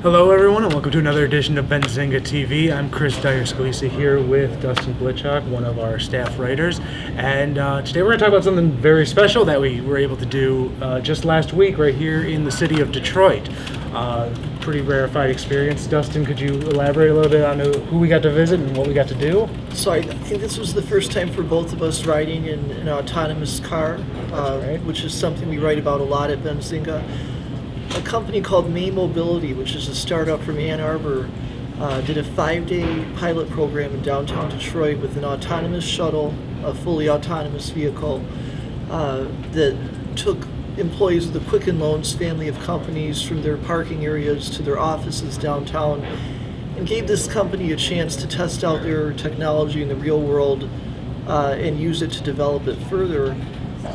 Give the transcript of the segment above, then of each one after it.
Hello, everyone, and welcome to another edition of Benzinga TV. I'm Chris Dyer-Scalise here with Dustin Blitchok, one of our staff writers. And today we're going to talk about something very special that we were able to do just last week right here in the city of Detroit. Pretty rarefied experience. Dustin, could you elaborate a little bit on who we got to visit and what we got to do? So I think this was the first time for both of us riding in an autonomous car, right. which is something we write about a lot at Benzinga. A company called May Mobility, which is a startup from Ann Arbor, did a 5-day pilot program in downtown Detroit with an autonomous shuttle, a fully autonomous vehicle that took employees of the Quicken Loans family of companies from their parking areas to their offices downtown, and gave this company a chance to test out their technology in the real world and use it to develop it further.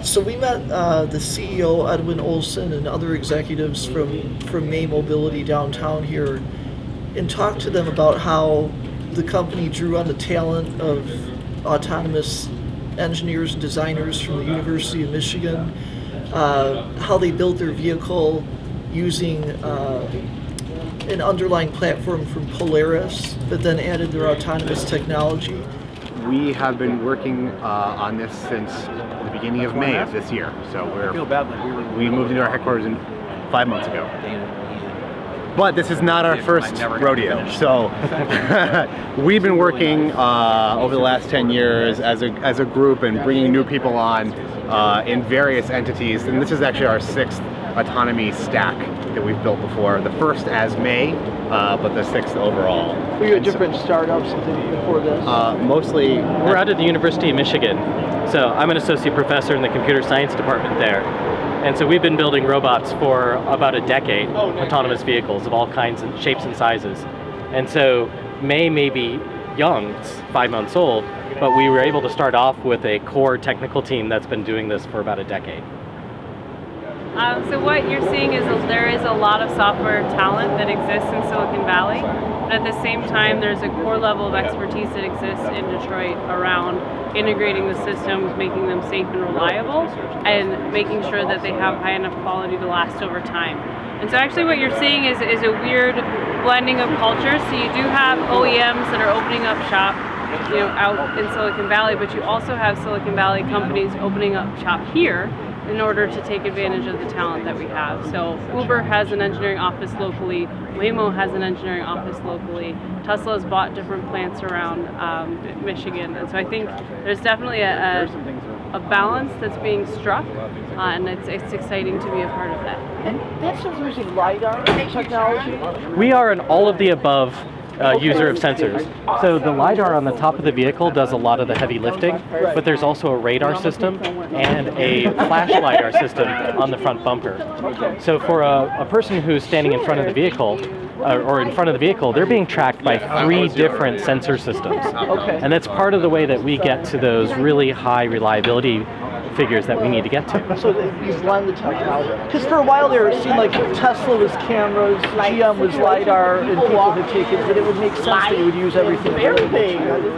So we met the CEO, Edwin Olson, and other executives from May Mobility downtown here, and talked to them about how the company drew on the talent of autonomous engineers and designers from the University of Michigan, how they built their vehicle using an underlying platform from Polaris, but then added their autonomous technology. We have been working on this since the beginning of May of this year. So we moved into our headquarters 5 months ago. But this is not our first rodeo. So we've been working over the last 10 years as a group and bringing new people on in various entities. And this is actually our 6th autonomy stack that we've built before. The first as May, but the 6th overall. Were you at different startups before this? Mostly. We're out at the University of Michigan. So I'm an associate professor in the computer science department there. And so we've been building robots for about a decade, autonomous vehicles of all kinds and shapes and sizes. And so May be young, it's 5 months old, but we were able to start off with a core technical team that's been doing this for about a decade. So what you're seeing is there is a lot of software talent that exists in Silicon Valley, but at the same time there's a core level of expertise that exists in Detroit around integrating the systems, making them safe and reliable, and making sure that they have high enough quality to last over time. And so actually what you're seeing is a weird blending of cultures. So you do have OEMs that are opening up shop out in Silicon Valley, but you also have Silicon Valley companies opening up shop here in order to take advantage of the talent that we have. So Uber has an engineering office locally, Waymo has an engineering office locally, Tesla has bought different plants around Michigan. And so I think there's definitely a balance that's being struck, and it's exciting to be a part of that. And that's using LiDAR technology? We are an all of the above user of sensors. So the LiDAR on the top of the vehicle does a lot of the heavy lifting, but there's also a radar system and a flash LiDAR system on the front bumper. So for a person who's standing in front of the vehicle, they're being tracked by 3 different sensor systems. And that's part of the way that we get to those really high reliability figures that we need to get to. So you blend the technology. Because for a while there, it seemed like Tesla was cameras, GM was LiDAR, and people had taken that it would make sense that you would use everything.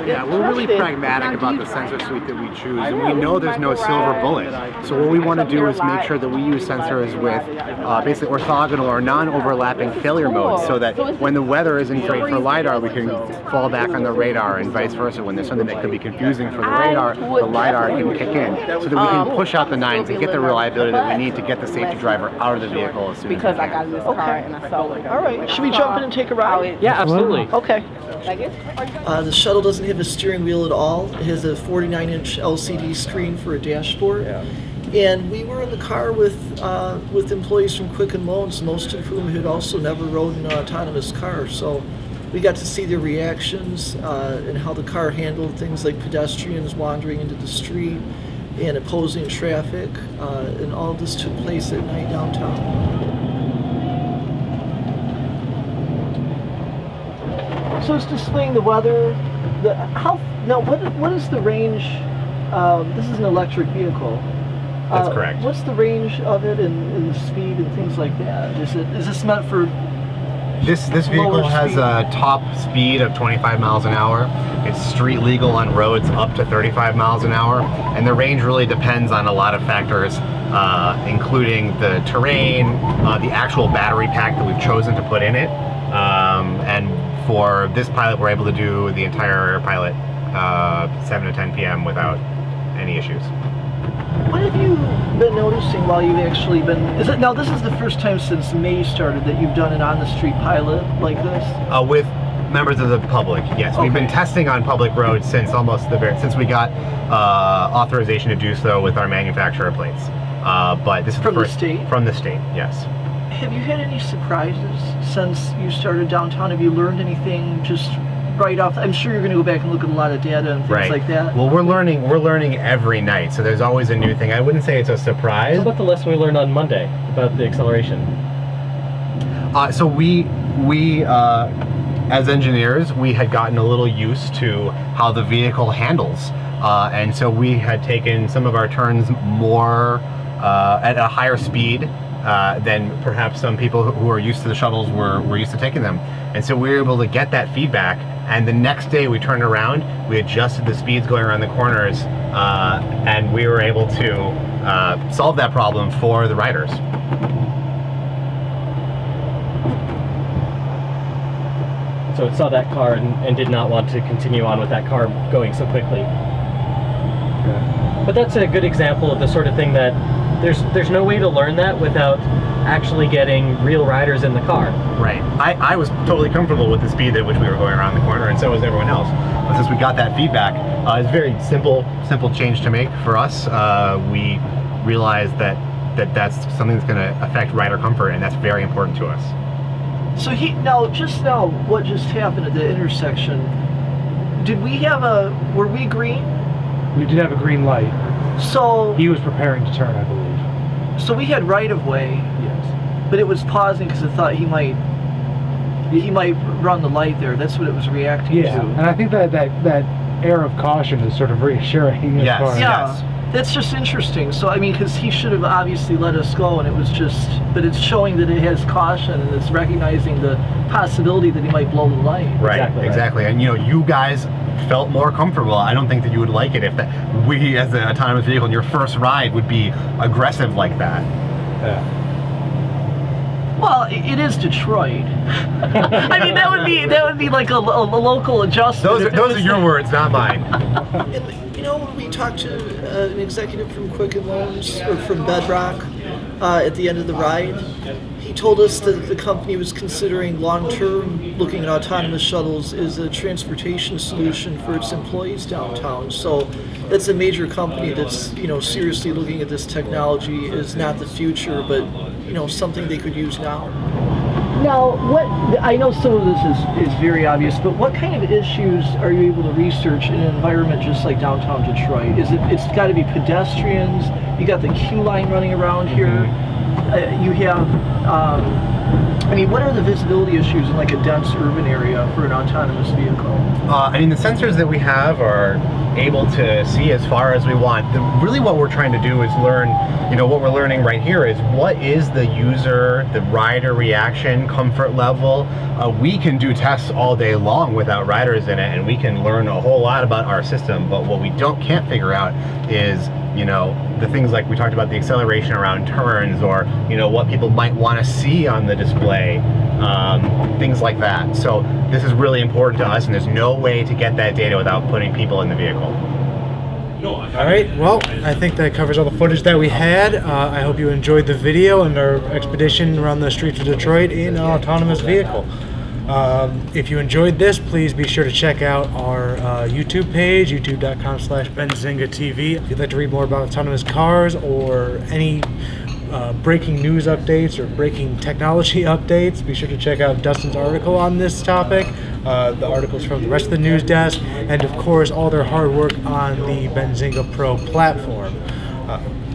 Yeah, we're really pragmatic about the sensor suite that we choose, and we know there's no silver bullet. So what we want to do is make sure that we use sensors with basically orthogonal or non-overlapping failure modes, so that when the weather isn't great for LiDAR, we can fall back on the radar, and vice versa. When there's something that could be confusing for the radar, the LiDAR can kick in, so that we can push out the 9s and get the reliability that we need to get the safety driver out of the vehicle as soon as we can. I got this car and I saw it. All right, should we jump in and take a ride? Yeah, absolutely. Okay. The shuttle doesn't have a steering wheel at all. It has a 49-inch LCD screen for a dashboard. And we were in the car with employees from Quicken Loans, most of whom had also never rode an autonomous car. So we got to see their reactions and how the car handled things like pedestrians wandering into the street and opposing traffic, and all of this took place at night downtown. So it's displaying the weather. What is the range? This is an electric vehicle. That's correct. What's the range of it and the speed and things like that? Is this meant for? This vehicle has a top speed of 25 miles an hour. It's street legal on roads up to 35 miles an hour, and the range really depends on a lot of factors. including the terrain, the actual battery pack that we've chosen to put in it. And for this pilot, we're able to do the entire pilot 7 to 10 p.m. without any issues. What have you been noticing while you've actually been? Now this is the first time since May started that you've done an on-the-street pilot like this? With members of the public, yes. We've been testing on public roads since since we got authorization to do so with our manufacturer plates. But this is From the the first state? From the state, yes. Have you had any surprises since you started downtown? Have you learned anything just right off? I'm sure you're going to go back and look at a lot of data and things like that. Well, we're learning every night, so there's always a new thing. I wouldn't say it's a surprise. What about the lesson we learned on Monday about the acceleration? So we as engineers, we had gotten a little used to how the vehicle handles, and so we had taken some of our turns more at a higher speed than perhaps some people who are used to the shuttles were used to taking them. And so we were able to get that feedback, and the next day we turned around, we adjusted the speeds going around the corners, and we were able to solve that problem for the riders. So it saw that car and did not want to continue on with that car going so quickly. But that's a good example of the sort of thing that there's no way to learn that without actually getting real riders in the car. Right. I was totally comfortable with the speed at which we were going around the corner, and so was everyone else. But since we got that feedback, it's a very simple change to make for us. We realized that's something that's going to affect rider comfort, and that's very important to us. So what just happened at the intersection? Were we green? We did have a green light. So He was preparing to turn, I believe. So we had right of way, Yes. but it was pausing because it thought he might run the light there. That's what it was reacting Yeah, to. and I think that air of caution is sort of reassuring. Yes. As far as, Yeah, that's just interesting. So I mean, because he should have obviously let us go, and it was just, but it's showing that it has caution and it's recognizing the possibility that he might blow the light. Right, Exactly. exactly. And you guys felt more comfortable. I don't think that you would like it if we, as an autonomous vehicle, in your first ride would be aggressive like that. Yeah. Well, it is Detroit. I mean, that would be like a local adjustment. Those are your words, not mine. And, when we talked to an executive from Quicken Loans or from Bedrock at the end of the ride, he told us that the company was considering long-term looking at autonomous shuttles as a transportation solution for its employees downtown. So that's a major company that's seriously looking at this technology as not the future, but something they could use now. Now, I know some of this is very obvious, but what kind of issues are you able to research in an environment just like downtown Detroit? It's got to be pedestrians. You got the queue line running around here. You have, what are the visibility issues in like a dense urban area for an autonomous vehicle? The sensors that we have are able to see as far as we want. Really what we're trying to do is learn, what we're learning right here is what is the user, the rider reaction, comfort level. We can do tests all day long without riders in it, and we can learn a whole lot about our system, but what we can't figure out is the things like we talked about, the acceleration around turns, or what people might want to see on the display, things like that. So this is really important to us, and there's no way to get that data without putting people in the vehicle. All right, well, I think that covers all the footage that we had. I hope you enjoyed the video and our expedition around the streets of Detroit in an autonomous vehicle. If you enjoyed this, please be sure to check out our YouTube page, youtube.com/BenzingaTV. If you'd like to read more about autonomous cars or any breaking news updates or breaking technology updates, be sure to check out Dustin's article on this topic, the articles from the rest of the news desk, and of course all their hard work on the Benzinga Pro platform.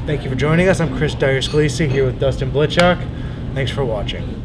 Thank you for joining us. I'm Chris Dyer-Scalisi here with Dustin Blitchok. Thanks for watching.